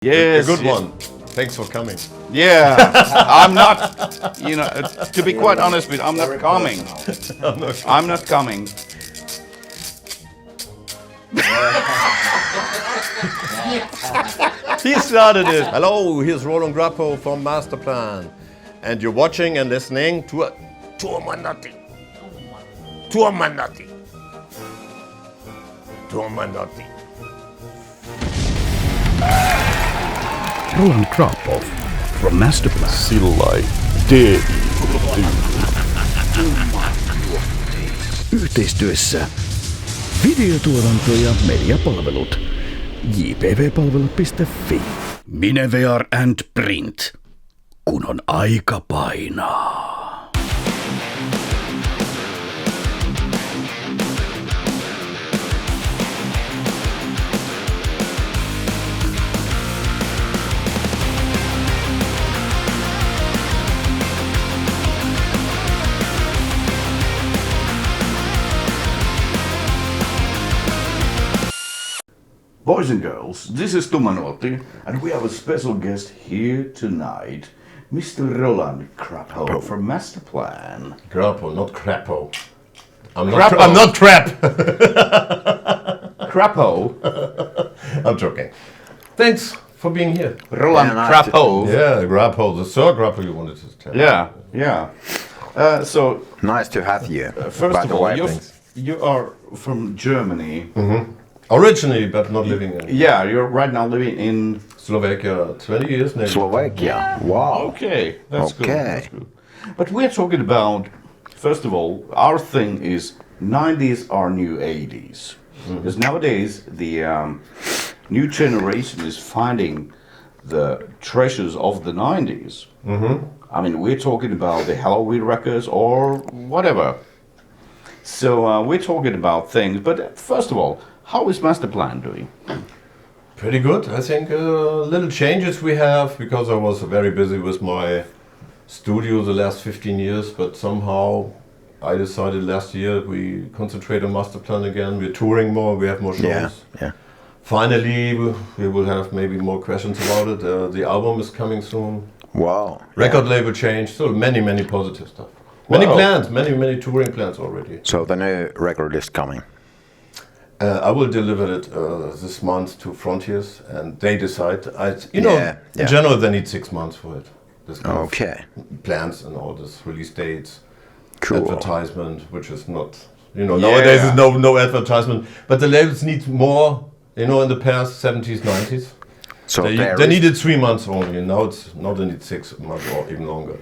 Yes, a good one. Thanks for coming. Yeah, I'm not. To be quite honest with you, I'm not coming. I'm not coming. He started it. Hello, here's Roland Grapow from Masterplan, and you're watching and listening to Tumma Nuotti. Tumma Nuotti. Tumma Nuotti. Roland Grapow from Masterplan. Sillai tehty. Yhteistyössä videotuotanto ja mediapalvelut. JPV-Palvelut.fi. Mine VR and Print. Kun on aika painaa. Boys and girls, this is Tumma Nuotti, and we have a special guest here tonight, Mr. Roland Grapow from Masterplan. Grapow, not Crapow. I'm Grapow. not crap. Grapow? I'm joking. Thanks for being here. Roland Grapow. Yeah, Grapow, the Sir Grapow you wanted to tell. Yeah. So, Nice to have you. first by of the all, way. you are from Germany. Originally, but not living in Yeah, you're right now living in... Slovakia. 20 years maybe. Slovakia. Wow. Okay, that's good. Okay. That's good. But we're talking about, first of all, our thing is 90s are new 80s. Because nowadays, the new generation is finding the treasures of the 90s. I mean, we're talking about the Halloween records or whatever. So we're talking about things. But first of all, how is Masterplan doing? Pretty good. I think little changes we have because I was very busy with my studio the last 15 years, but somehow I decided last year we concentrate on Masterplan again. We're touring more, we have more shows. Yeah. Finally, we will have maybe more questions about it. The album is coming soon. Wow. Record label change, so many positive stuff. Many Wow. plans, many touring plans already. So the new record is coming. I will deliver it this month to Frontiers, and they decide. In general, they need 6 months for it. This kind of Okay. plans and all this release dates, Cool. advertisement, which is not, nowadays is no advertisement. But the labels need more. In the past 70s, 90s, So they needed 3 months only, and now they need 6 months or even longer.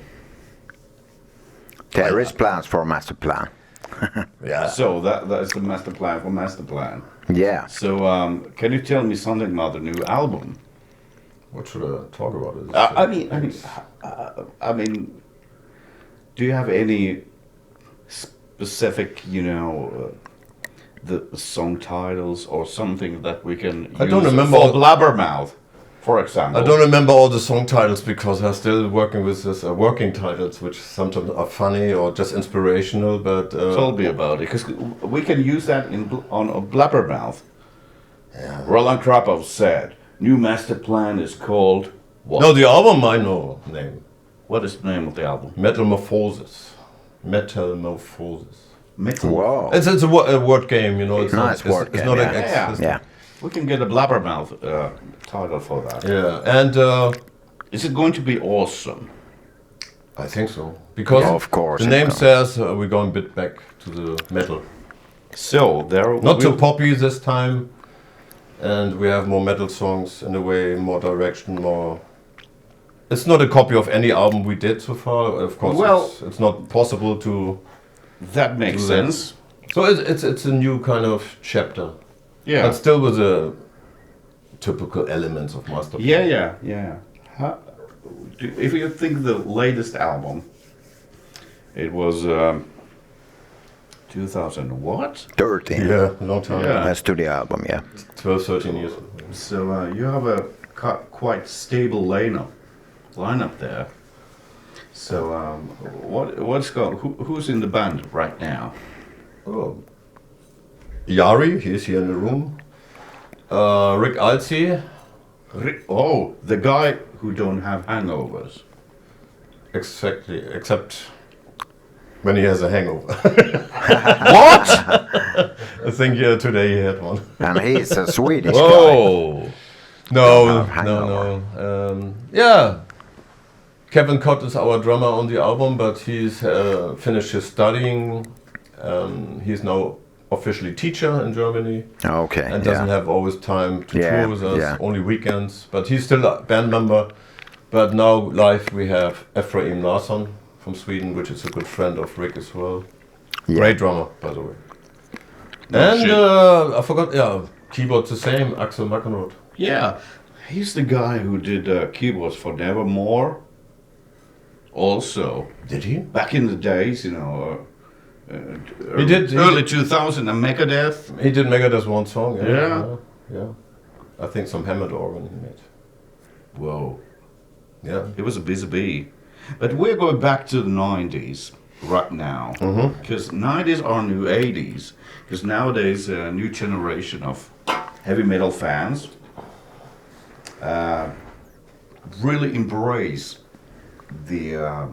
there is plans for Masterplan. Yeah. So that's the Masterplan for Masterplan. Yeah. So can you tell me something about the new album? What should I talk about? I mean, do you have any specific, the song titles or something that we can use I don't remember for Blabbermouth, for example? I don't remember all the song titles because I'm still working with this working titles, which sometimes are funny or just inspirational. But Tell me about it, because we can use that on a Blabbermouth. Yeah. Roland Grapow said, "New Masterplan is called what? No, the album I know name. What is the name of the album? Metamorphosis. Metamorphosis. Metal. Wow. It's a word game, It's Nice word it's game, not yeah. yeah. We can get a Blabbermouth title for that. Yeah, and Is it going to be awesome? I think so because Yeah, of course the it name comes. says we're going a bit back to the metal, So there not too poppy this time, and we have more metal songs in a way, more direction, more. It's not a copy of any album we did so far. Of course, Well- it's not possible to. That makes Do that. sense. So it's a new kind of chapter, Yeah. but still with the typical elements of Masterplan. Yeah. If you think the latest album, it was 2000 what? 13. Yeah, a long time. Yeah. A studio album, yeah. 12, 13 years. So you have a quite stable lineup there. So who's in the band right now? Oh. Yari, he's here in the room. Rick Altsey, Oh, the guy who don't have hangovers. Exactly, except when he has a hangover. What? I think today he had one. And he's a Swedish guy. Whoa. No, have no. Yeah, Kevin Cott is our drummer on the album, but he's finished his studying. He's now officially teacher in Germany Okay. and doesn't have always time to Yeah, tour with us, yeah. only weekends. But he's still a band member. But now live we have Ephraim Larsson from Sweden, which is a good friend of Rick as well. Yeah. Great drummer, by the way. shit. I forgot, keyboard the same, Axel McEnroe. Yeah, he's the guy who did keyboards for Nevermore. Also, Did he? back in the days, He did- early 2000 and Megadeth. He did Megadeth one song, Yeah. yeah. I think some Hammond organ he made. Whoa, Yeah. he was a busy bee. But we're going back to the 90s right now, because 90s are new 80s. Because nowadays a new generation of heavy metal fans really embrace the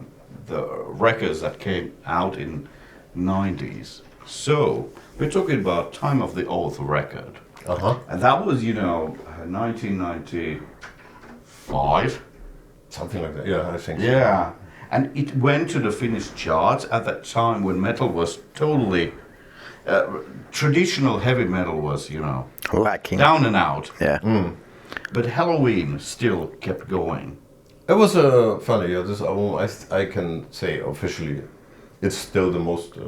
records that came out in 90s. So we're talking about Time of the Oath record, and that was 1995. Something like that. Yeah, I think. Yeah, and it went to the Finnish charts at that time when metal was totally traditional heavy metal was Lacking. down and out. Yeah. But Halloween still kept going. It was funny. Yeah, this album I can say officially, it's still the most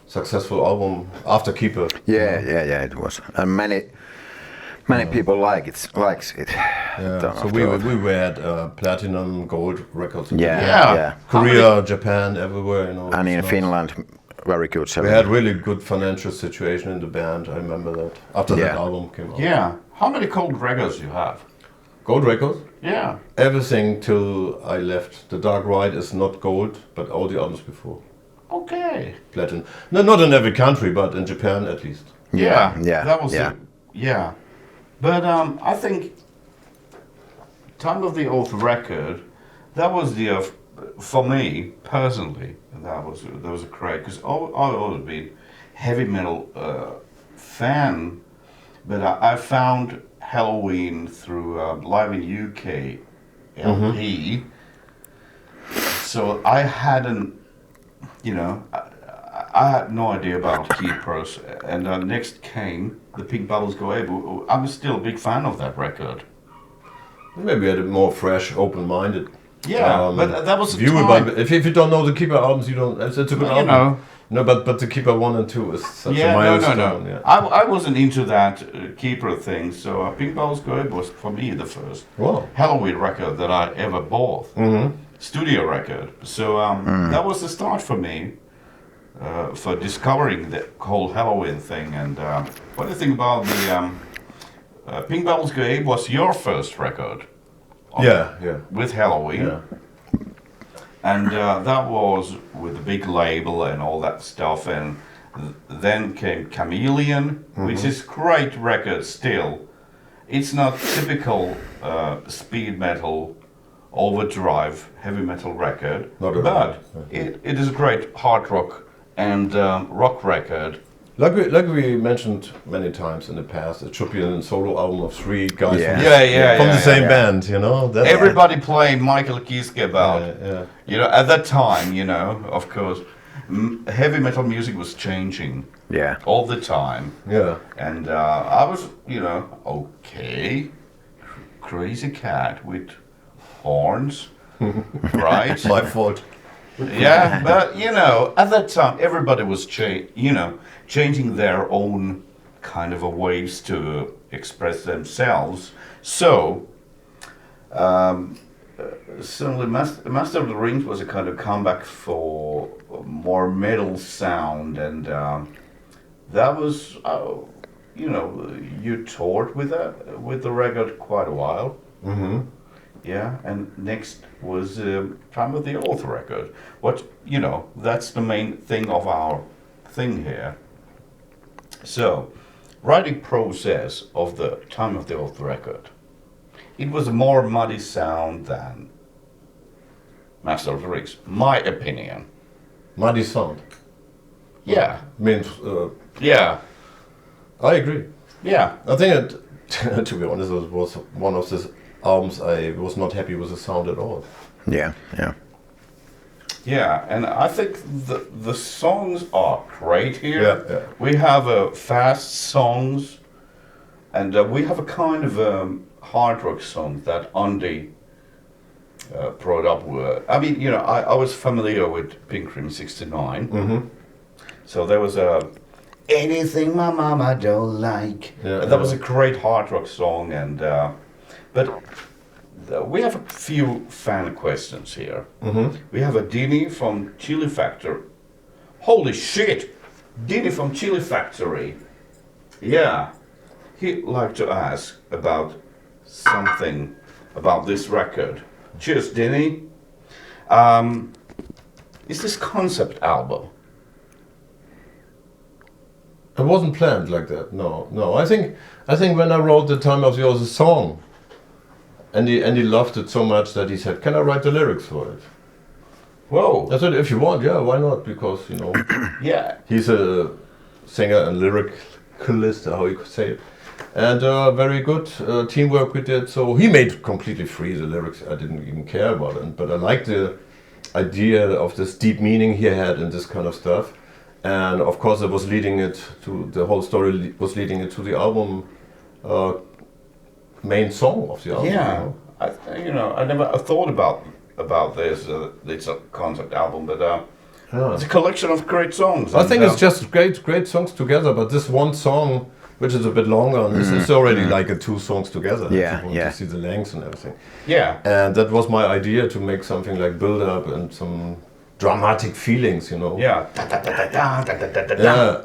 successful album after Keeper. Yeah, it was. And many people likes it. Yeah. Don't So have we to- had platinum, gold records. Yeah, Yeah. yeah. Korea, Japan, everywhere. And in so- Finland, very good We selling. had really good financial situation in the band. I remember that after that Yeah. album came out. Yeah. How many cold records you have? Gold records. Yeah. Everything till I left. The Dark Ride is not gold, but all the albums before Okay. platinum. No, not in every country, but in Japan at least. Yeah. yeah, That was yeah. yeah. But I think Time of the Oath record, that was for me personally, that was a great, because I've always been heavy metal fan, but I found Halloween through Live in UK LP. So I hadn't, I had no idea about Keepers, and next came the Pink Bubbles Go Able. I'm still a big fan of that record. Maybe I had a more fresh, open-minded. Yeah, but that was the view time. about. If you don't know the Keeper albums, you don't. It's a good Well, album. No, but the Keeper 1 and 2 is such a milestone. No. Yeah. I wasn't into that Keeper thing, so Pink Bubbles Go Able was for me the first Wow. Halloween record that I ever bought. Studio record. So that was the start for me. For discovering the whole Halloween thing. And what do you think about the Pink Bubbles Go Able was your first record? Yeah. With Halloween. Yeah. And that was with a big label and all that stuff. And then came Chameleon, which is great record still. It's not typical speed metal, overdrive, heavy metal record, Not at all. but it is a great hard rock and rock record. Like we mentioned many times in the past, it should be a solo album of 3 guys Yeah. from the same yeah. band, That's Everybody playing Michael Kiske about. Yeah. At that time, of course, heavy metal music was changing Yeah. all the time. Yeah. And I was, okay, crazy cat with horns, right? My fault. Yeah, but at that time, everybody was changing their own kind of a ways to express themselves. So, suddenly, Master of the Rings was a kind of comeback for more metal sound, and that was, you toured with the record quite a while. Mm-hmm. Yeah, and next was Time of the Oath record. That's the main thing of our thing here. So, writing process of the Time of the Oath record. it was a more muddy sound than Master of the Rings. My opinion. Muddy sound. Yeah. Means, Yeah. I agree. Yeah. I think it, to be honest, it was one of these albums I was not happy with the sound at all. Yeah, yeah. Yeah, and I think the songs are great here. Yeah. We have fast songs, and we have a kind of hard rock song that Andy brought up with. I mean, you know, I was familiar with Pink Cream 69. Mm-hmm. So there was Anything My Mama Don't Like. Yeah, That was a great hard rock song, and but we have a few fan questions here. Mm-hmm. We have a Dini from Chili Factory. Holy shit! Dini from Chili Factory. Yeah. He'd like to ask about something about this record. Cheers, Dini. Is this concept album? It wasn't planned like that. No. I think when I wrote The Time of Yours, a song, and he loved it so much that he said, "Can I write the lyrics for it?" Whoa. I said, "If you want, yeah, why not?" Because Yeah. he's a singer and lyricalist, how you could say it, and very good teamwork we did. So he made completely free the lyrics. I didn't even care about it, but I liked the idea of this deep meaning he had and this kind of stuff. And of course, it was leading it to the whole story. Was leading it to the album, main song of the album. Yeah. I never thought about this. It's a concept album, but it's a collection of great songs. I think it's just great songs together. But this one song, which is a bit longer, it's already like 2 songs together. Yeah, if you want to see the lengths and everything. Yeah. And that was my idea, to make something like build up and some dramatic feelings, Yeah. Yeah.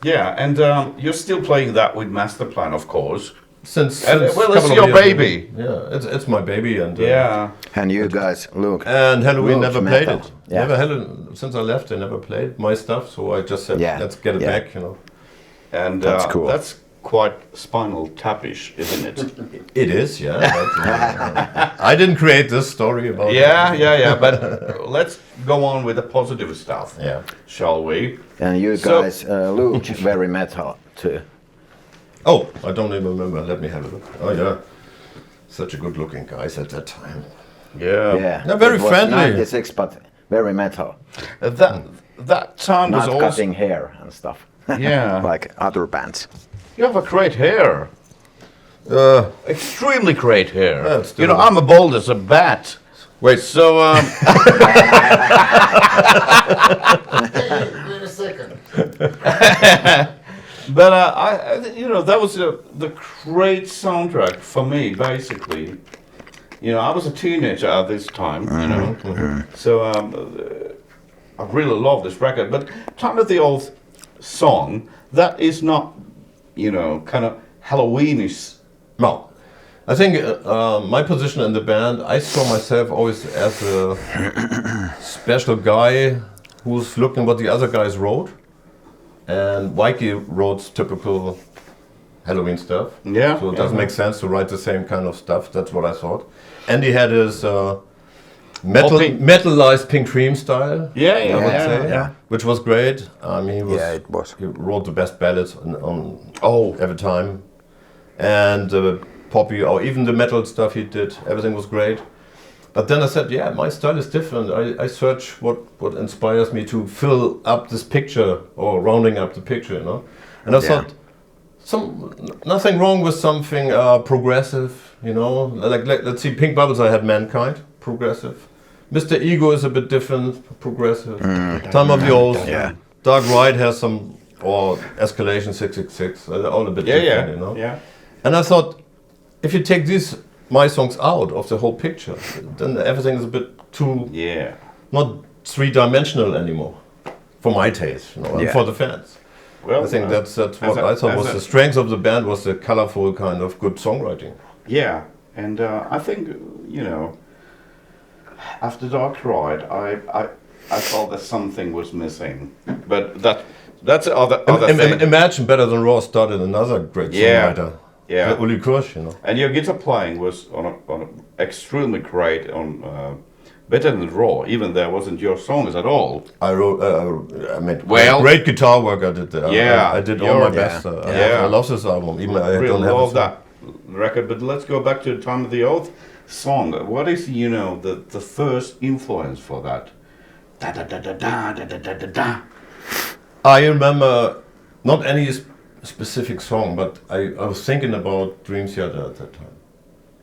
Yeah, and you're still playing that with Masterplan, of course. Since Well, couple it's of your years baby. ago. Yeah, it's my baby, and Yeah. And you guys, look. and Halloween Looks never played metal. it. Yeah. Since I left, they never played my stuff. So I just said, Yeah, let's get it yeah. back. And That's cool. That's quite Spinal Tap-ish, isn't it? It is, yeah. But, I didn't create this story about it. Yeah. But let's go on with the positive stuff. Yeah. Shall we? And you So- guys look very metal too. Oh, I don't even remember. Let me have a look. Oh yeah, such a good-looking guys at that time. Yeah. Yeah. They're very it was friendly. 96, but very metal. That time was Not also. cutting hair and stuff. Yeah. Like other bands. You have a great hair. Extremely great hair. Yeah, it's still- I'm as bold as a bat. Wait, So, Wait a second. but that was the great soundtrack for me, basically. I was a teenager at this time, So I really love this record. But Time of the Old song, that is not, kind of Halloweenish. no. I think my position in the band, I saw myself always as a special guy who's looking what the other guys wrote. And Mikey wrote typical Halloween stuff. Yeah, So it doesn't make sense to write the same kind of stuff. That's what I thought. And he had his metalized Pink Cream style. Yeah, I would say, yeah. which was great. It was. He wrote the best ballads on Oh. every time, and poppy or even the metal stuff he did. Everything was great. But then I said, yeah, my style is different. I search what inspires me to fill up this picture or rounding up the picture, And I thought, nothing wrong with something progressive, Like let's see, Pink Bubbles, I had Mankind, progressive. Mr. Ego is a bit different, progressive. Time of the Old, Yeah. Dark Ride has some, or Escalation 666, all a bit different, Yeah. And I thought, if you take my songs out of the whole picture, then everything is a bit too not 3-dimensional anymore, for my taste, and Yeah. for the fans. Well, I think that's what I thought was the strength of the band, was the colorful kind of good songwriting. Yeah, and I think after Dark Ride, I felt that something was missing, but that's other thing. Imagine Better Than Raw started another great songwriter. Yeah. Uli Kurs, you know. And your guitar playing was on a extremely great, better than raw. Even there wasn't your songs at all. I wrote, I mean, Well- great guitar work I did there. Yeah, I did all my you're- best. Yeah. I love this album, even I Really don't have love it. that record. But let's go back to the Time of the Oath song. What is the first influence for that? Da da da da da da da da da da. I remember not any specific song, but I was thinking about Dream Theater at that time.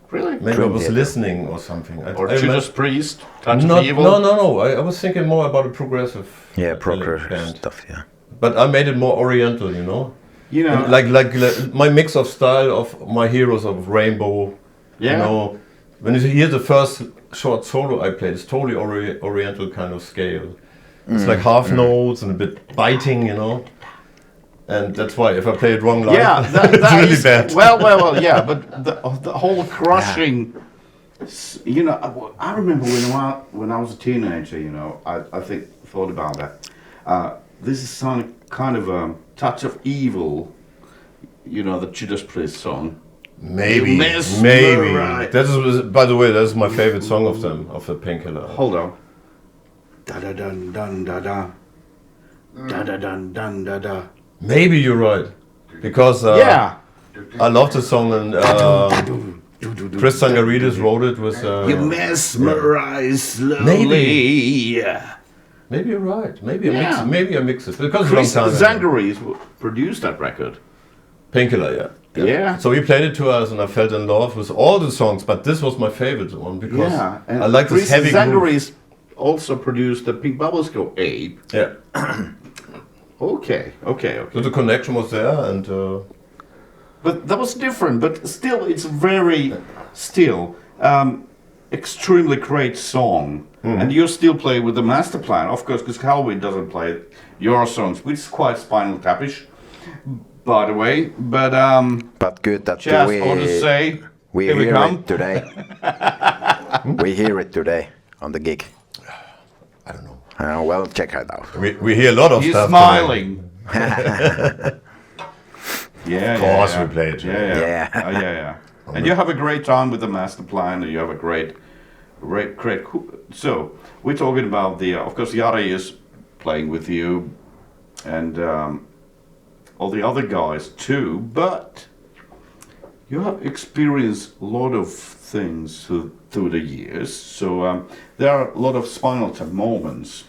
Really? Maybe Dream I was Theater. listening or something. Or I Judas Priest? Touch not, of Evil? No. I was thinking more about a progressive. Yeah, progressive band. stuff. Yeah. But I made it more oriental, you know. You know, And like my mix of style of my heroes of Rainbow. yeah. You know, when you hear the first short solo I played, it's totally oriental kind of scale. It's like half notes and a bit biting, you know. And that's why if I play it wrong live, Yeah, that it's really is, bad. Well, yeah, but the whole crushing, I remember when I was a teenager, I thought about that. This is some kind of a touch of evil, the Judas Priest song. Maybe. You mesmerize. That is, by the way, that's my favorite song of them, of the Painkiller. Hold on. Da da dun dun da da. Da da dun dun da da. Maybe you're right, because Yeah. I love the song and Chris Sangaridis wrote it with. You mesmerize slowly. Maybe you're right. Maybe Yeah. I mix it because Chris it's a long time. ago. Zangaris produced that record. Painkiller, yeah. Yeah. So he played it to us, and I felt in love with all the songs. But this was my favorite one because and I like this Chris heavy groove. Zangaris also produced the Pink Bubbles Go Ape. Yeah. Okay. So the connection was there, and But that was different. But still, it's very extremely great song. And you still play with the Masterplan, of course, because Halloween doesn't play your songs, which is quite Spinal Tapish, by the way. But good that just we want to say, we here we hear come. it today. We hear it today on the gig. I don't know. Well, check it out. We hear a lot of He's stuff. smiling. Yeah, Of course we play it. Yeah. Yeah. And you have a great time with the Masterplan, and you have a great. So we're talking about of course, Jari is playing with you, and all the other guys too. But you have experienced a lot of things through the years. So there are a lot of Spinal Tap moments.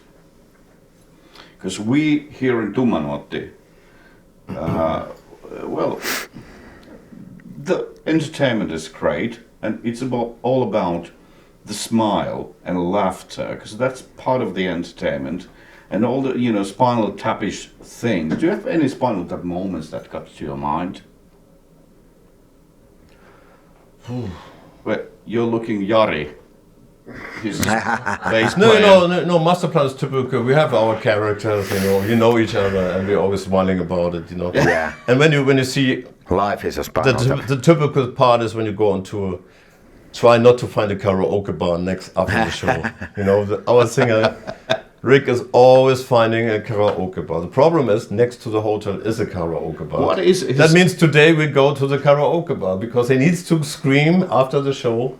Because we here in Tumma Nuotti, the entertainment is great, and it's all about the smile and laughter, because that's part of the entertainment, and all the Spinal Tapish things. Do you have any Spinal Tap moments that come to your mind? Well, you're looking Jari. His bass player. No. Masterplan is typical. We have our characters, you know each other, and we're always smiling about it, Yeah. And when you see Life is a Spinal Tap. the typical part is when you go on tour, try not to find a karaoke bar after the show. Our singer Rick is always finding a karaoke bar. The problem is next to the hotel is a karaoke bar. What is his... That means today we go to the karaoke bar because he needs to scream after the show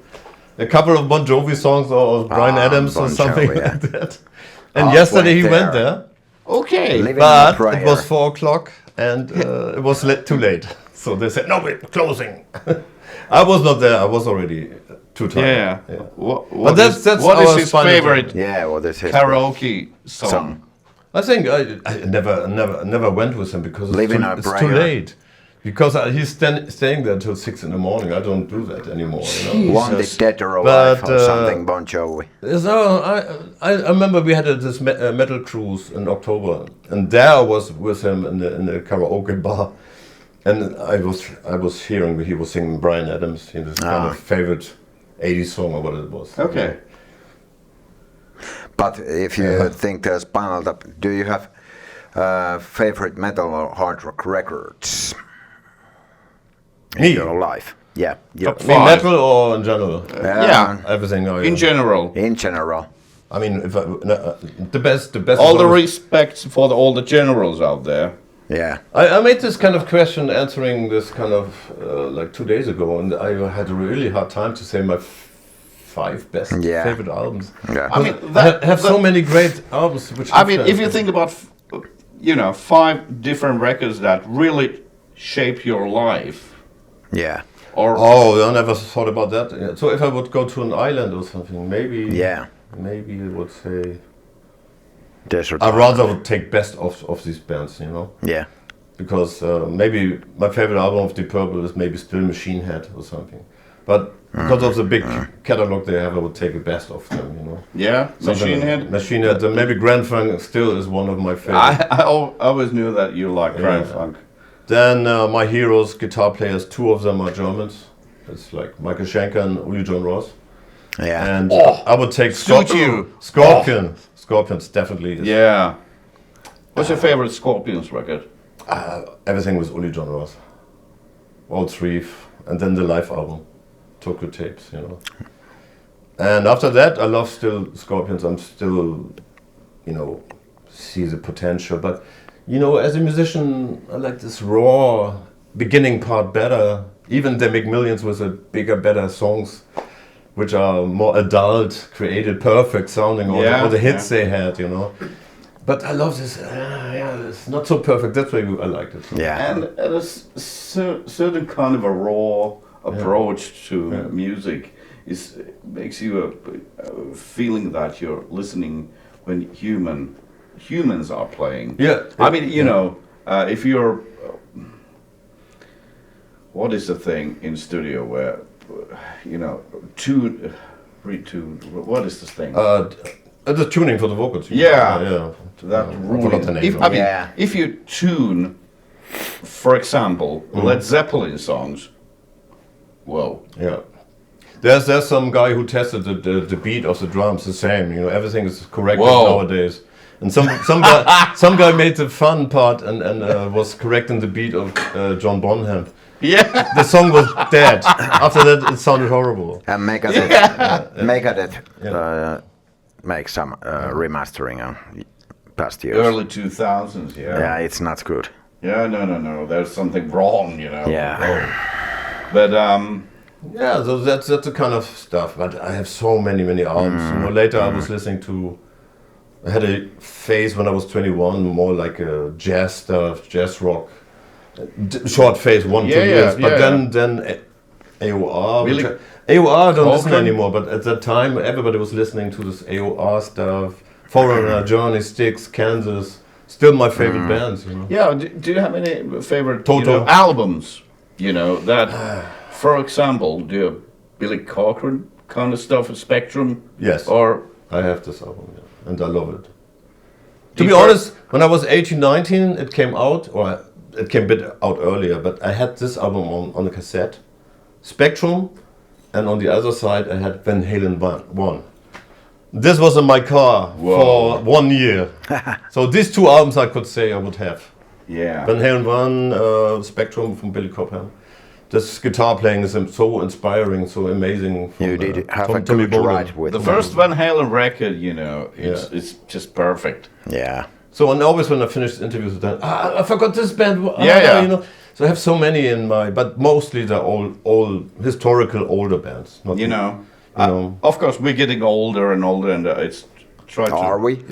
a couple of Bon Jovi songs or Bryan Adams Bon or something Jovi, yeah. like that. And yesterday he went there, Okay. Living but on prayer. it was 4 o'clock and it was too late. So they said, no, we're closing. I was not there. I was already too tired. Yeah. What But that's what our is his Spinal Tap. favorite Yeah, well, this is karaoke song? I think I never went with him because Living it's on too prayer. late. Because he's staying there till 6 in the morning. I don't do that anymore. Wanted Dead or Alive But, or something, Bon Jovi. So I remember we had this metal cruise in October, and there I was with him in the karaoke bar, and I was hearing he was singing Bryan Adams, his kind of favorite 80s song or what it was. Okay. But if you think there's Spinal Tap, do you have favorite metal or hard rock records in Me? your life? Yeah. Top I mean, five. metal or in general? Yeah. Everything. In general. In general. I mean, if the best. All the songs- respects for all the generals out there. Yeah. I made this kind of question answering this kind of like 2 days ago, and I had a really hard time to say my 5 best favorite albums. Yeah. I mean, I have so many great albums. Which I mean, if you think about, 5 different records that really shape your life, Yeah. or I never thought about that. Yeah. So if I would go to an island or something, maybe I would say Desert. I rather would take best of these bands, Yeah. because maybe my favorite album of Deep Purple is maybe still Machine Head or something. But because of the big catalog they have, I would take the best of them, yeah, Machine Head. Machine Head, and maybe Grand Funk still is one of my favorites. I always knew that you like Grand Funk. Then my heroes, guitar players, 2 of them are Germans. It's like Michael Schenker and Uli John Ross. Yeah. And I would take Scorpion. Scorpions definitely. Yeah. What's your favorite Scorpions record? Everything was Uli John Ross. All 3, and then the live album, Tokyo Tapes, And after that, I love still Scorpions. I'm still, see the potential. But, as a musician, I like this raw beginning part better. Even they make millions with the bigger, better songs, which are more adult, created, perfect sounding, all the hits they had, But I love this. It's not so perfect. That's why I liked it. Yeah. And a certain kind of a raw approach to music makes you a feeling that you're listening when humans are playing. Yeah. I mean, if you're, what is the thing in studio where, retune? What is this thing? The tuning for the vocals. Yeah. That forgot the name. If you tune, for example, Led Zeppelin songs, whoa. Yeah. There's some guy who tested the beat of the drums the same. Everything is corrected nowadays. And some guy made the fun part and was correcting the beat of John Bonham. Yeah. The song was dead. After that, it sounded horrible. And Megadeth make some remastering past years. Early 2000s, Yeah, it's not good. Yeah, no. There's something wrong, Yeah. But Yeah, so that's the kind of stuff. But I have so many albums. Later I was listening to. I had a phase when I was 21, more like jazz stuff, jazz rock. Short phase, 1-2 years. But then AOR. Really? AOR I don't listen anymore. But at that time, everybody was listening to this AOR stuff. Foreigner, Journey, Styx, Kansas. Still my favorite bands. Yeah. Do you have any favorite albums? That, for example, do you have Billy Corgan kind of stuff, Spectrum? Yes. Or I have this album, and I love it. To be honest, when I was 18, 19, it came out, or it came a bit out earlier, but I had this album on a cassette, Spectrum, and on the other side I had Van Halen 1. This was in my car for 1 year. So these 2 albums I could say I would have. Yeah. Van Halen 1, Spectrum from Billy Cobham. This guitar playing is so inspiring, so amazing. You did have a good ride with the first Van Halen record, it's just perfect. Yeah. So and always when I finish interviews with them, I forgot this band. So I have so many in my, but mostly they're all historical older bands. Not of course we're getting older and older, and it's Are we?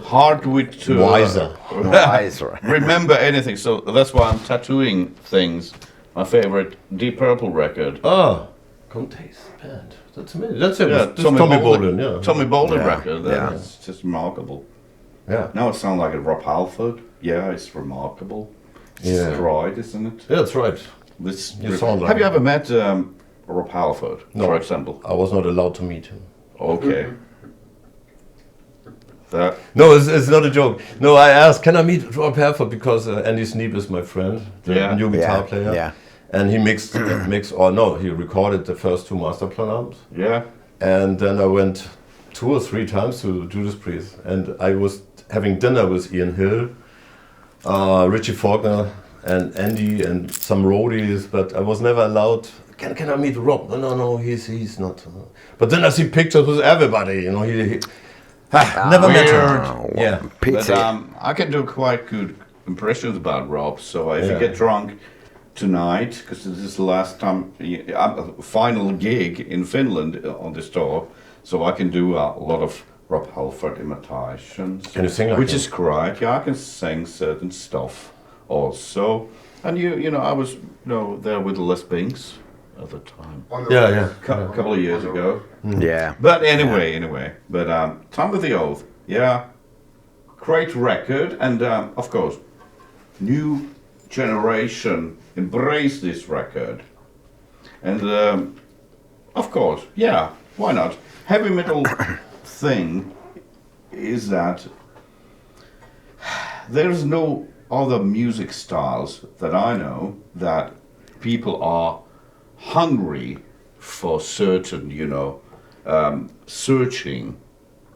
hard to wiser. remember anything. So that's why I'm tattooing things. My favorite Deep Purple record. Conte's band. That's amazing. That's it. Tommy Bolin. Tommy Bolin record. That's just remarkable. Yeah. Now it sounds like a Rob Halford. Yeah, it's remarkable. It's destroyed, isn't it? Yeah, that's right. Have you ever met Rob Halford, for example? I was not allowed to meet him. Okay. No, it's not a joke. No, I asked, can I meet Rob Halford, because Andy Sneap is my friend, the new guitar player. Yeah. And he he recorded the first 2 Masterplan albums. Yeah. And then I went 2 or 3 times to Judas Priest, and I was having dinner with Ian Hill, Richie Faulkner, and Andy, and some roadies, but I was never allowed. Can I meet Rob? No, he's not. But then I see pictures with everybody. Never met her. But I can do quite impressions about Rob. So if you get drunk tonight, because this is the last time, final gig in Finland on this tour, so I can do a lot of Rob Halford imitations. Can you sing like which him? is great. Yeah, I can sing certain stuff also. And I was there with Les Binks at the time. Yeah. A couple of years ago. Yeah. But anyway. But Time of the Oath, yeah, great record, and of course, new generation embrace this record, and of course, yeah, why not? Heavy metal thing is that there's no other music styles that I know that people are hungry for certain, searching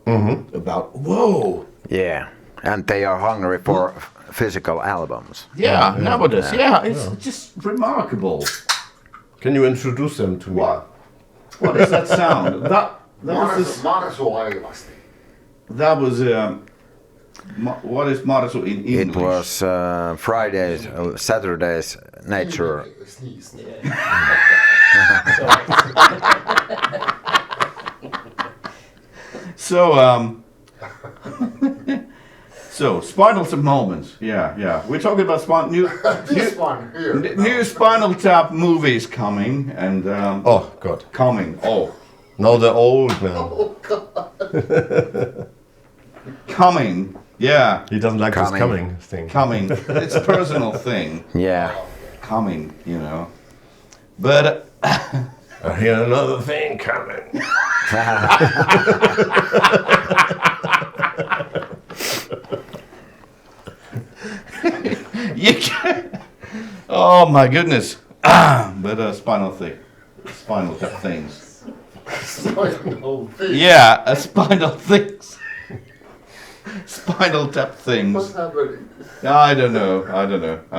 about, whoa. Yeah. And they are hungry for physical albums. Yeah, nowadays, it's just remarkable. Can you introduce them to me? What is that sound? That was this, that was what is Marsu in English? It was Fridays, Saturdays, nature. So Spinal Tap moments, yeah. We're talking about new Spinal Tap movies coming, and Oh God! coming. Oh, Now they're old, man. coming. Yeah, He doesn't like this coming thing. coming. It's a personal thing. Yeah. Coming, But I hear another thing coming. you can. Oh my goodness. But spinal tap things. Yeah, spinal things. Spinal tap things. What's happening? I don't know. I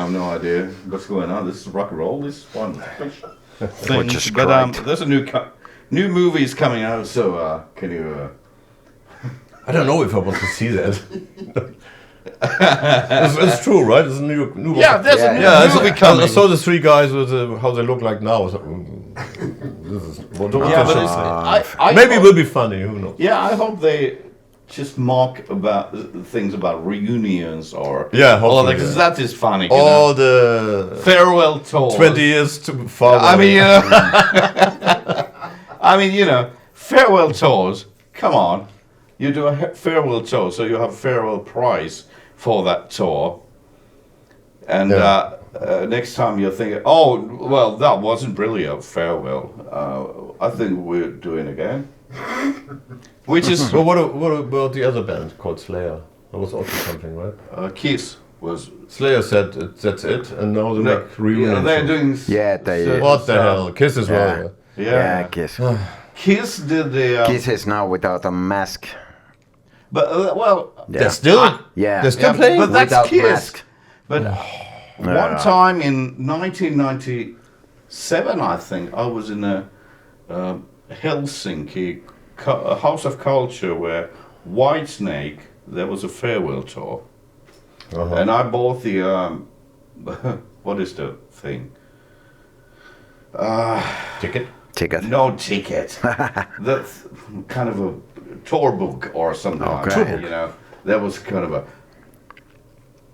have no idea what's going on. This is rock and roll. This is fun. Which is But great. there's a new movies coming out. So can you? I don't know if I want to see that. it's true, right? It's a new Yeah, there's a new movie coming. I saw the three guys with how they look like now. So, this is maybe it will be funny. Who knows? Yeah, I hope they just mock about things about reunions or hopefully, because that is funny. All the farewell tours. 20 years to far. I mean, farewell tours. Come on, you do a farewell tour, so you have a farewell prize for that tour. And next time you're thinking, oh, well, that wasn't really a farewell. I think we're doing again. Which is Well, what about the other band called Slayer? That was also something, right? Kiss was. Slayer said that's it, and now they make reunion. They're shows. doing. Yeah, they. What the hell? Kiss as well. Yeah, Kiss. Kiss did the. Kiss is now without a mask. But Yeah. They're still Yeah. playing. But that's Without Kiss. mask. But one time in 1997, I think I was in a Helsinki a House of Culture where Whitesnake. There was a farewell tour, and I bought the what is the thing? Ticket. Ticket. No ticket. That's kind of a tour book or something like Okay. that. There was kind of a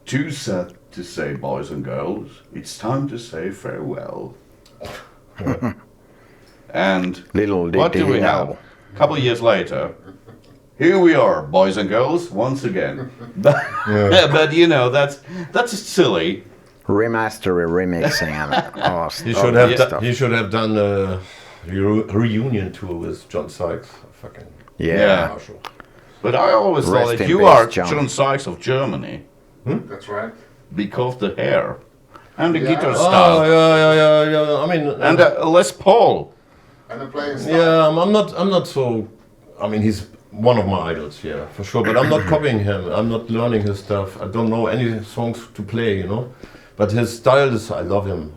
too sad to say, boys and girls, it's time to say farewell. And Little did what do he we have? know. A couple of years later, here we are, boys and girls, once again. But that's silly. Remastering, remixing, and all He should have stuff. he should have done a reunion tour with John Sykes. Fucking Yeah. Marshall. But I always Rest thought that in you peace, are John. John Sykes of Germany That's right. because the hair and the Yeah. guitar Oh style yeah. I mean, and Les Paul. And the playing style. yeah, I'm not so. I mean, he's one of my idols, yeah, for sure. But I'm not copying him. I'm not learning his stuff. I don't know any songs to play, But his style is. I love him,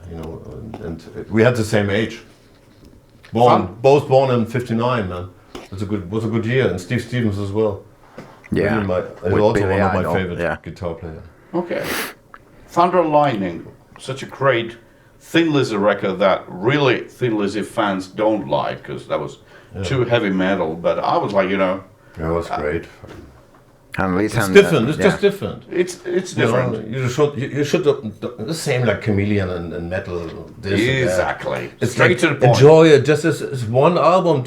And we had the same age. Both born in '59, man. Was a good year, and Steve Stevens as well. Yeah. Really he's With also Billy one of my Idol, favorite yeah. guitar players. Okay. Thunder and Lightning, such a great Thin Lizzy record that really Thin Lizzy fans don't like because that was too heavy metal. But I was like, Yeah, it was great. And It's different. It's just different. it's You know, different. you should the same like Chameleon and metal. This and that. Exactly. It's Straight like, to the point. enjoy it. Just as one album.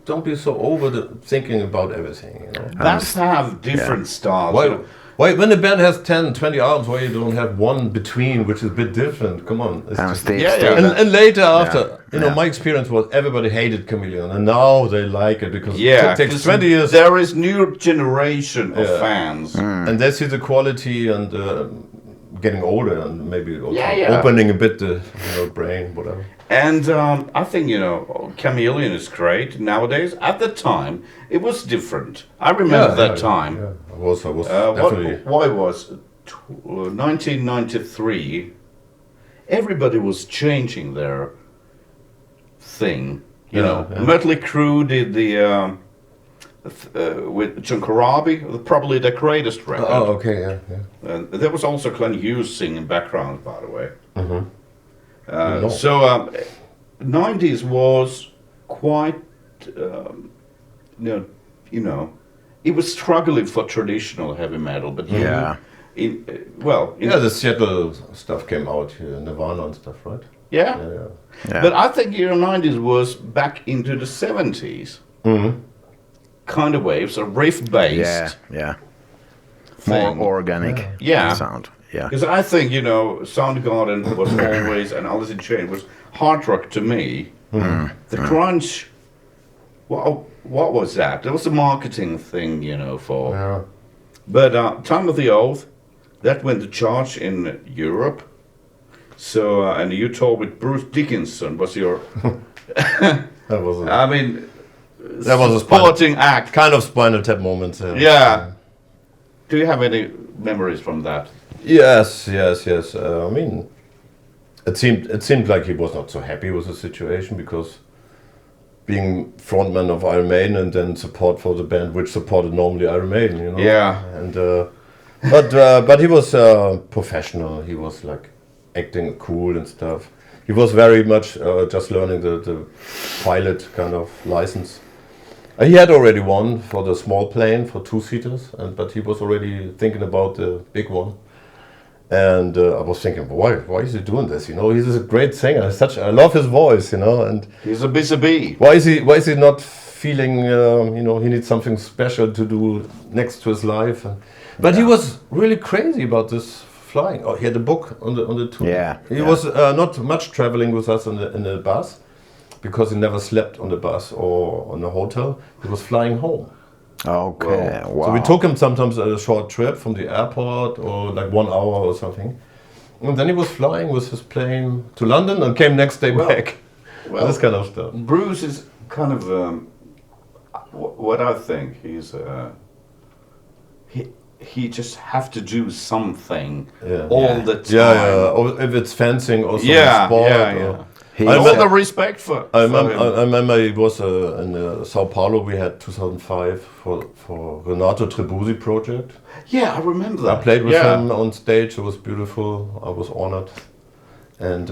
Don't be so over thinking about everything. You know. Bands have different styles. you know. Why when a band has 10, 20 albums, why you don't have one between, which is a bit different? Come on. It's And just- Steve, Yeah, Steve, yeah. and later after, you know, Yeah. my experience was everybody hated Chameleon, and now they like it because Yeah, it takes 'cause 20 years, There is new generation of Yeah. fans. and they see the quality and getting older, and maybe also Yeah. opening a bit the brain, whatever. And I think, Chameleon is great nowadays. At the time, it was different. I remember that time. Yeah. I was What, definitely. why was 1993? Everybody was changing their thing. You Yeah, know, yeah. Mötley Crüe did the with John Corabi, probably the greatest record. Oh, okay, yeah. And there was also Glenn Hughes singing background, by the way. No. So 90s was quite, it was struggling for traditional heavy metal, but Yeah. The Seattle stuff came out here, Nirvana and stuff, right? yeah. Yeah. But I think 90s was back into the 70s. Kind of waves, a riff based. yeah. More thing. organic Yeah. sound. Yeah. Because I think, Soundgarden was always, and Alice in Chains was hard rock to me. The grunge, what was that? There was a marketing thing, for. Yeah. But Time of the Oath, that went to charge in Europe. So, and you toured with Bruce Dickinson, was your, That was a, I mean, that was a supporting act. kind of Spinal Tap moment. Yeah. Do you have any memories from that? Yes. I mean, it seemed like he was not so happy with the situation because being frontman of Iron Maiden and then support for the band which supported normally Iron Maiden, Yeah. And but he was professional. He was like acting cool and stuff. He was very much just learning the pilot kind of license. He had already one for the small plane for 2-seaters, but he was already thinking about the big one. And I was thinking, why is he doing this? He's a great singer. I love his voice, and He's a busy bee. why is he not feeling, he needs something special to do next to his life? But he was really crazy about this flying. Oh, he had a book on the tour. Yeah, He yeah. was not much traveling with us in the bus because he never slept on the bus or on a hotel. He was flying home. Okay. Wow. So we took him sometimes a short trip from the airport or like 1 hour or something. And then he was flying with his plane to London and came next day back. Well, This kind of stuff. Bruce is kind of what I think. He's he just have to do something all the time. Yeah. Or if it's fencing or some Yeah, sport. yeah. Or, He All said- the respect for I him. remember it was in Sao Paulo. We had 2005 for Renato Trebusi project. Yeah, I remember I that. played with yeah. him on stage. It was beautiful. I was honored. And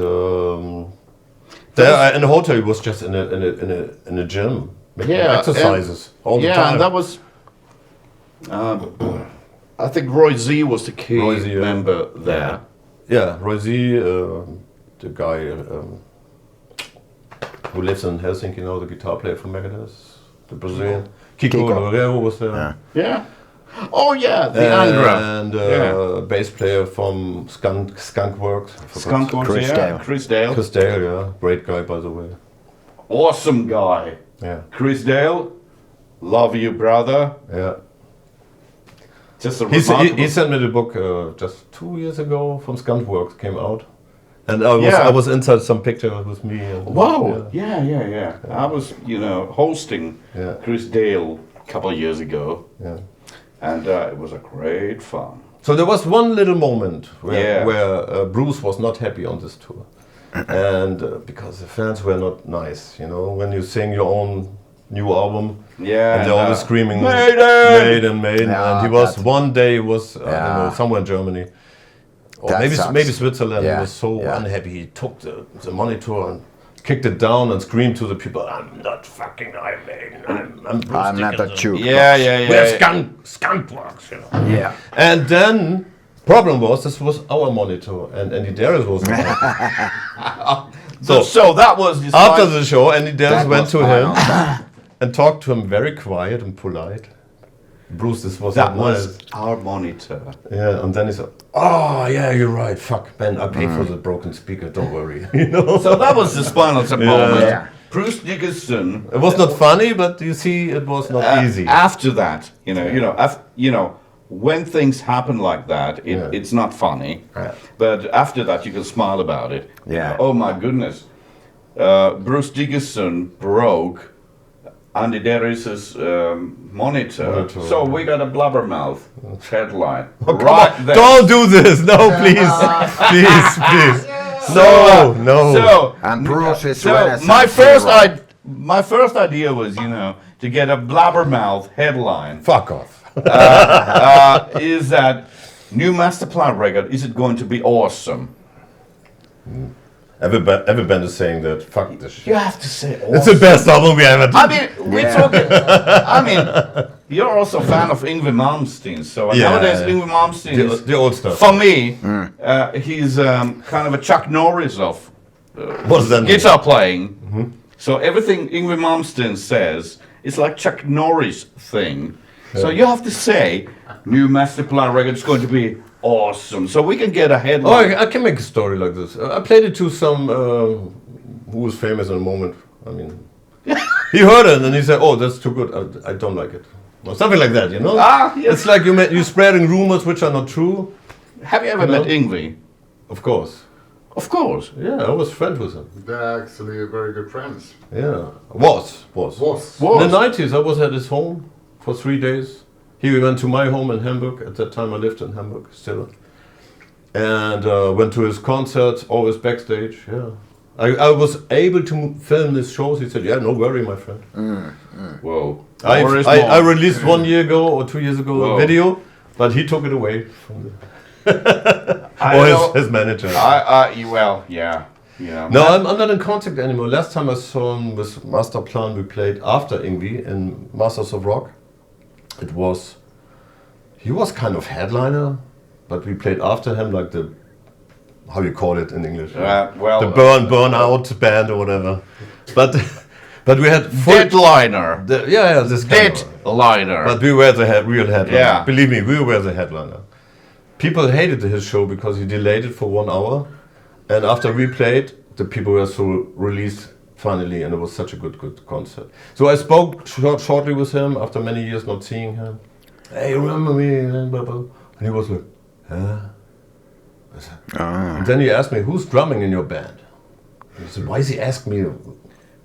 there in the hotel, he was just in a gym making Yeah, exercises all the Yeah, time. and that was. I think Roy Z was the key Roy Z, yeah. member there. Yeah, Roy Z, the guy who lives in Helsinki now, the guitar player from Megadeth, the Brazilian. Kiko Loureiro was there. Yeah. Yeah. Oh yeah, the Angra. And Yeah. bass player from Skunkworks. I forgot. Skunk was Chris yeah. Dale. Chris Dale. Chris Dale, yeah. Great guy, by the way. Awesome guy. Yeah. Chris Dale. Love you, brother. Yeah. Just a He remarkable. sent me the book just 2 years ago from Skunkworks, came out. And Yeah. I was inside some picture with me. And, Wow. Yeah. I was, hosting Yeah. Chris Dale a couple of years ago, Yeah. and it was a great fun. So there was one little moment Yeah. where Bruce was not happy on this tour, and because the fans were not nice, when you sing your own new album, Yeah. and they're always screaming Maiden! Maiden, Yeah, and he was that- I don't Yeah. know, somewhere in Germany Or That maybe sucks. maybe Switzerland. Yeah, He was so yeah. unhappy. He took the monitor and kicked it down and screamed to the people, "I'm not fucking Iron Maiden. I'm Bruce I'm not a Dickinson. juke. We're skunk works, you know." Yeah. And then problem was this was our monitor and Andy Darius was on it. So that was his After the show, Andy Darius That went was to final. him and talked to him very quiet and polite. Bruce, this was that not was nice. our monitor. Yeah, and then he said, "Oh yeah, you're right. Fuck, man, I paid for the broken speaker. Don't worry." You know. So that was the Spinal Tap moment. Yeah. Bruce Dickinson. It was not funny, but you see, it was not easy. After that, you know, when things happen like that, Yeah. it's not funny. Yeah. But after that, you can smile about it. Yeah. Oh my goodness, Bruce Dickinson broke Andy Darius's monitor, so we got a blabbermouth headline right there. Don't do this, no, please, please. No. So, And Bruce is so Renaissance my hero. first idea was, to get a blabbermouth headline. Fuck off. Is that new Masterplan record? Is it going to be awesome? Every band is saying that. Fuck this shit. You have to say awesome. It's the best album we ever did. I mean, we're talking. I mean, you're also a fan of Yngwie Malmsteen, so Yeah, nowadays yeah. Yngwie Malmsteen is, the old stuff. for me, he's kind of a Chuck Norris of What's that? guitar playing. So everything Yngwie Malmsteen says is like Chuck Norris thing. So you have to say, new Masterplan record is going to be awesome. So we can get a Oh, headline. I can make a story like this. I played it to some who was famous in a moment. I mean, he heard it and he said, "Oh, that's too good. I don't like it." Or something like that, you know? Yes. It's like you're spreading rumors which are not true. Have you ever met Yngwie? Of course. Of course. Yeah, I was friends with him. They're actually very good friends. Yeah. Was. Was. In the 90s, I was at his home for 3 days. He went to my home in Hamburg. At that time, I lived in Hamburg still. And went to his concerts, always backstage. Yeah. I was able to film his shows. He said, "Yeah, no worry, my friend." Whoa. I released 1 year ago or 2 years ago Whoa. a video, but he took it away from the, I or know- his manager. Yeah. No, I'm not in contact anymore. Last time I saw him with Masterplan, we played after Yngwie in Masters of Rock. He was kind of headliner, but we played after him like the, how you call it in English? The burn out band or whatever. But we had Deadliner. this kind of. Deadliner. But we were the real headliner. Yeah. Believe me, we were the headliner. People hated his show because he delayed it for 1 hour, and after we played, the people were so released finally, and it was such a good concert. So I spoke shortly with him after many years not seeing him. "Hey, remember me?" And he was like, "Huh?" I said, And then he asked me, "Who's drumming in your band?" I said, "Why is he asking me?"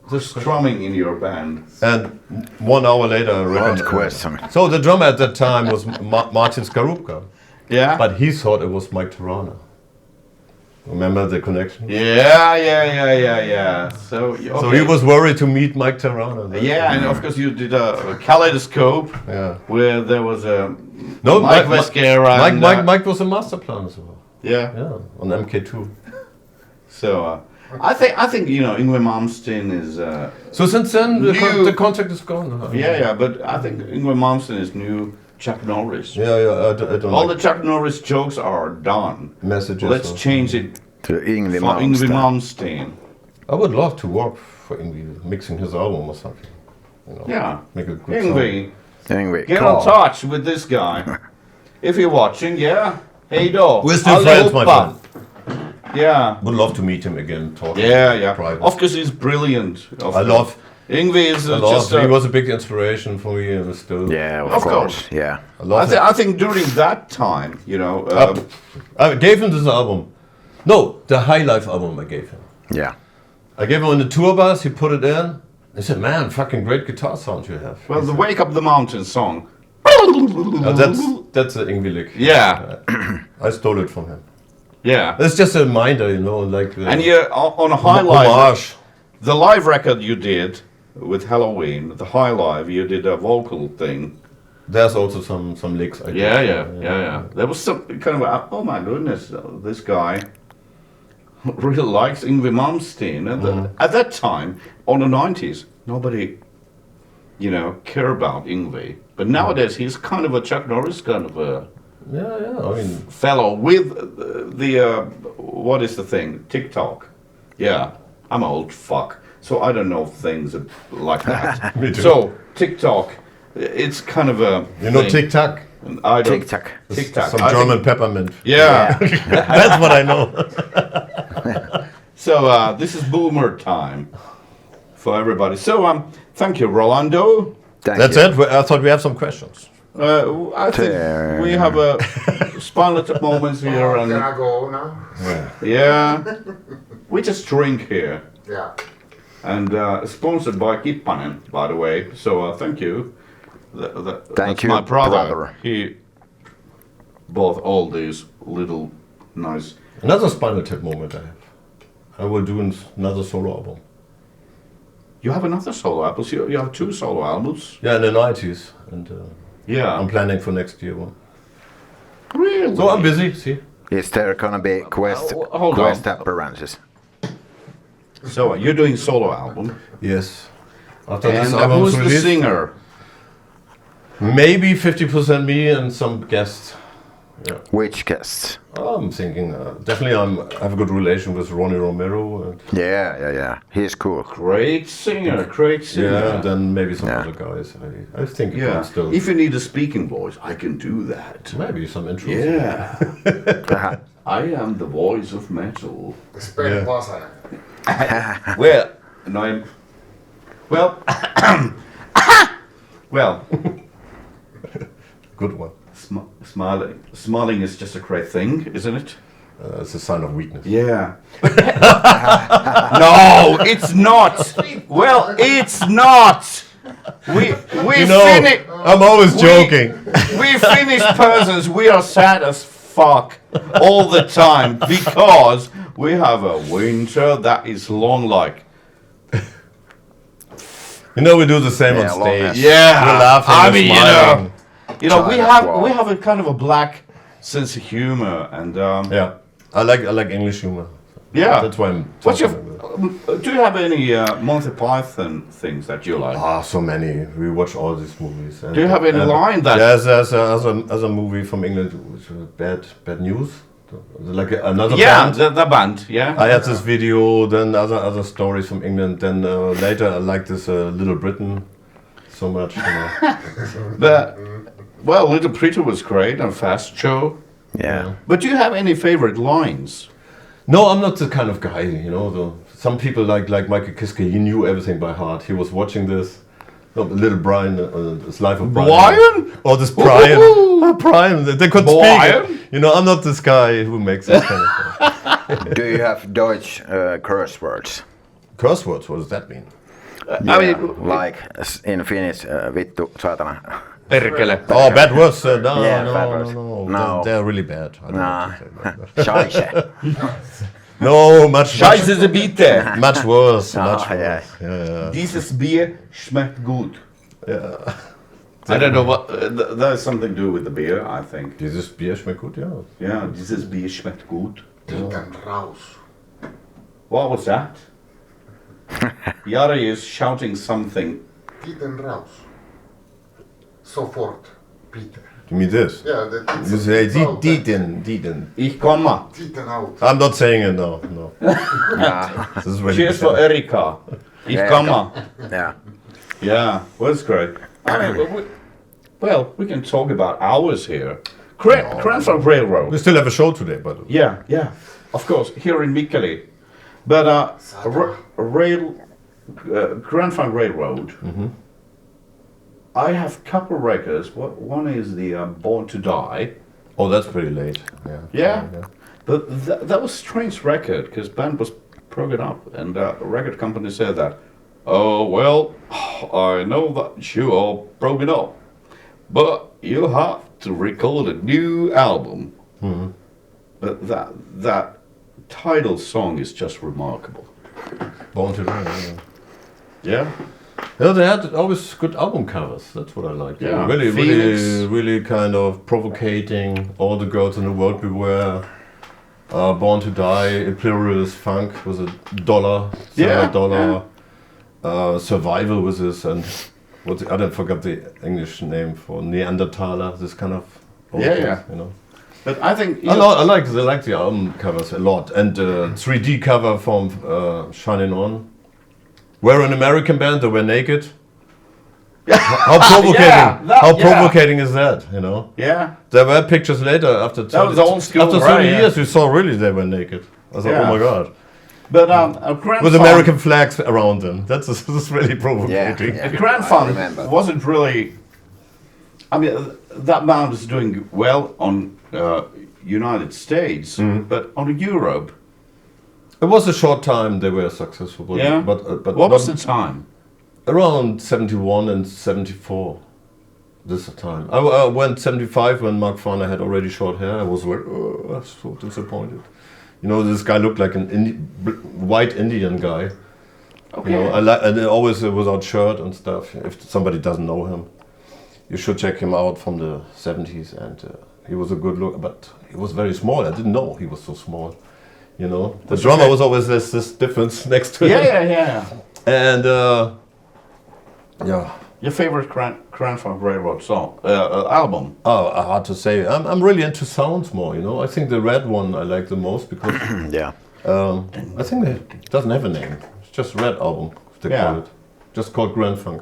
Just drumming in your band. And 1 hour later, I Good reckoned. question. So the drummer at that time was Martin Skarupka, Yeah. but he thought it was Mike Tirana. Remember the connection? Yeah. So he was worried to meet Mike Tirana. Yeah, and of course you did a kaleidoscope Yeah. where there was a No, Mike Vesquera. and, Mike was a Masterplan as well. Yeah. Yeah, on MK2. So I think Yngwie Malmsteen is. So since then New- the contract is gone. Yeah, but I think Yngwie Malmsteen is new Chuck Norris. Yeah. I don't All like the Chuck Norris jokes are done. messages. Let's or- change it To Yngwie for Yngwie Malmsteen. Malmsteen. I would love to work for Yngwie, mixing his album or something. You know, Yeah. Make a good song. Yngwie, Yngwie, get call. in touch with this guy. If you're watching, yeah. Hey, dog. We're still friends, my friend. Yeah. Would love to meet him again. Talk. Yeah. Private. Of course, he's brilliant. I love. Yngwie is just. He was a big inspiration for me, and still. Yeah, Of of course. course. Yeah. I love him. I think during that time, I gave him this album. No, the High Life album I gave him. Yeah. I gave him on the tour bus. He put it in. He said, "Man, fucking great guitar sound you have." well, the Wake Up the Mountain song. That's the Yngwie lick. Yeah, I stole it from him. yeah. It's just a reminder, you know, like. And you on a high live, homage. the live record you did with Halloween, the high live, you did a vocal thing. There's also some licks. I Yeah. There was some kind of oh my goodness, this guy really likes Yngwie Malmsteen. And at that time, on the 90s, nobody, care about Yngwie. But nowadays, he's kind of a Chuck Norris kind of a I mean, fellow with the what is the thing? TikTok. Yeah, I'm an old fuck, so I don't know things like that. Me too. So TikTok, it's kind of a Tic Tac. I don't. Tic-tac. TikTok. Some German peppermint. Yeah. That's what I know. So this is boomer time for everybody. So thank you, Rolando. Thank That's you. it. I thought we have some questions. I think we have a spinal moments here, Can I and go now? yeah, we just drink here, Yeah. and sponsored by Kippanen, by the way. So thank you. Thank That's you, my brother. brother. He bought all these little nice. Another Spinal Tap moment I have. I will do another solo album. You have another solo album. You have 2 solo albums. Yeah, in the 90s. And Yeah. I'm planning for next year one. Really? So I'm busy, see? Is there gonna be hold quest on. appearances? So you're doing solo album, Yes. After and this album who's the release, singer? maybe 50% me and some guests. Which guests? I'm thinking, definitely I have a good relation with Ronnie Romero. And Yeah. He's cool. Great singer, great singer. yeah, and then maybe some Yeah. other guys. I think it Yeah. can still. If you need a speaking voice, I can do that. Maybe some intros. Yeah. I am the voice of metal. Spain Yeah. Vasa. Well, no, well, Good one. smiling is just a great thing, isn't it? It's a sign of weakness. Yeah. No, it's not. Well, it's not. We finish. I'm always joking. We Finnish persons, we are sad as fuck all the time because we have a winter that is long like. We do the same Yeah, on long stage. ass. Yeah. We're laughing, I we're mean, smiling. we China have wall. we have a kind of a black sense of humor and Yeah, I like English humor. yeah. That's why I'm. What's your? talking about it. Do you have any Monty Python things that you like? So many. We watch all these movies. And, Do you have any line that? There's a movie from England which was Bad News. Like another Yeah, band. the band. Yeah. I had this video, then other stories from England. Then later I like this Little Britain so much. Well, Little Pretty was great and Fast Show. Yeah. But do you have any favorite lines? No, I'm not the kind of guy, some people like Michael Kiske, he knew everything by heart. He was watching this. Little Brian, this Life of Brian. Brian? Or this Brian. Woohoo! Brian, they could Brian? speak. I'm not this guy who makes this kind of stuff. Do you have Deutsch curse words? Curse words, what does that mean? I mean, like in Finnish, vittu, saatana. perkele. Oh, bad words? No, Yeah, no, bad no, words. no, No. They're really bad. I don't know what to say about that. Scheisse. No, much Scheiße, bitte. much worse. Much yeah. worse. Yeah. Dieses Bier schmeckt gut. Yeah. I don't know what. There's something to do with the beer, I think. Dieses Bier schmeckt gut, ja. Yeah, dieses Bier schmeckt gut. Titen raus. What was that? Jari is shouting something. Titen raus. Sofort, Peter. You mean this? Yeah, You say Dieten. Ich komme. Titen out. I'm not saying it, no. This is really Cheers for Erika. Ich Yeah, komme. Yeah. Yeah, well, that's great. I mean, we can talk about hours here. Cranford Railroad. We still have a show today, but Yeah, of course, here in Mikkeli. But Cranford Railroad. I have couple records. One is the Born to Die. oh, that's pretty late. Yeah. But that was a strange record because band was broken up and record company said that, oh, well, I know that you are broken up, but you have to record a new album. But that title song is just remarkable. Born to Die. Yeah? Yeah, they had always good album covers. That's what I liked. Yeah, really, Phoenix. really kind of provocating. All the girls in the world beware. Born to Die, Imperious Funk was $1. Yeah, $7. Survival was this, and what's the other? I forgot the English name for Neanderthaler. This kind of old Yeah, things, yeah. you know. But I think I like the album covers a lot, and 3D cover from Shining On. We're an American band. They were naked. How provocating! How provocating is that? You know. Yeah. There were pictures later after was old school, after 30 right, yeah. years. You saw really they were naked. I thought, Yeah. oh my god, But a Grand with Funk, American flags around them. That's really provocating. Yeah. a Grand I Funk remember. wasn't really. I mean, that band is doing well on United States, but on Europe. It was a short time they were successful. But, Yeah. but What was not- the time? around 71 and 74? This time. I went 75 when Mark Farner had already short hair. I was like, oh, I was so disappointed. You know, this guy looked like an white Indian guy. Okay. You know, and always without shirt and stuff. If somebody doesn't know him, you should check him out from the 70s. And he was a good look, but he was very small. I didn't know he was so small. You know, the drummer was always this difference next to him. Yeah. And yeah. Your favorite Grand Funk Railroad song album? Oh, hard to say. I'm really into sounds more, you know. I think the red one I like the most because Yeah. I think it doesn't have a name. It's just Red album, they Yeah. call it. Just called Grand Funk.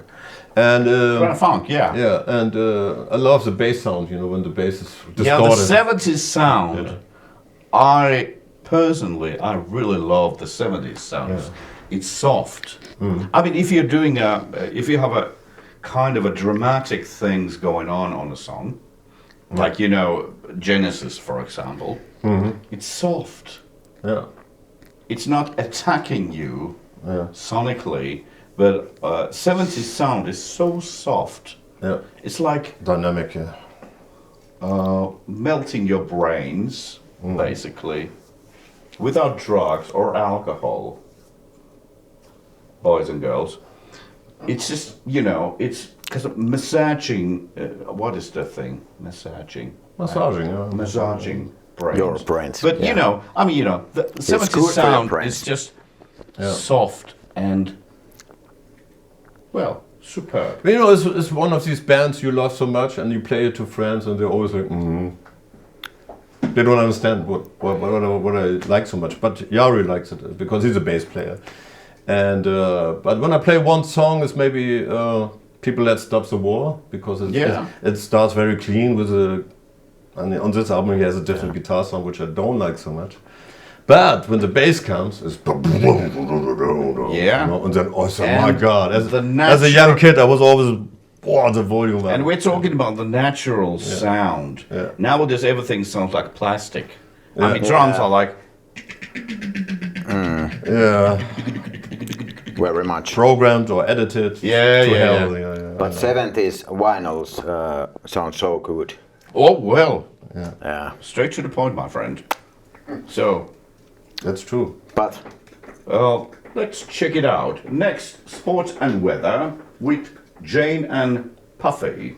And Grand Funk, yeah. yeah, and I love the bass sound, you know, when the bass is distorted. Yeah, the 70s sound. Yeah. I really love the 70s sounds. It's soft. I mean, if you're doing if you have a kind of a dramatic things going on a song, like, you know, Genesis, for example, it's soft. Yeah. It's not attacking you Yeah. sonically, but 70s sound is so soft. Yeah. It's like Dynamic, yeah. melting your brains, basically, without drugs or alcohol, boys and girls. It's just, you know, it's because massaging, what is the thing? Massaging, Yeah. brains. Your brains, But, yeah. you know, I mean, you know, the good 70s for your sound brains. is just soft and, well, superb. But, you know, it's one of these bands you love so much and you play it to friends and they're always like, They don't understand what I like so much. But Yari likes it because he's a bass player. And but when I play one song, it's maybe People That Stops the War, because it starts very clean with and on this album he has a different guitar sound which I don't like so much. But when the bass comes, it's Yeah. you know, and then oh And my god! the As a young kid, I was always the volume up. And we're talking about the natural sound. Yeah. Nowadays, everything sounds like plastic. I Yeah. mean, drums are like, Yeah, Very much. programmed or edited. Yeah, to yeah, hell. yeah. But 70s vinyls sound so good. oh, well, Yeah. straight to the point, my friend. So, That's true. But let's check it out. Next, sports and weather with Jane and Puffy.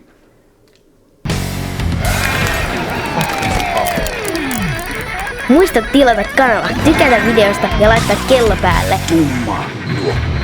Muista tilata kanava, tykätä videosta ja laittaa kello päälle. Tumma Nuotti.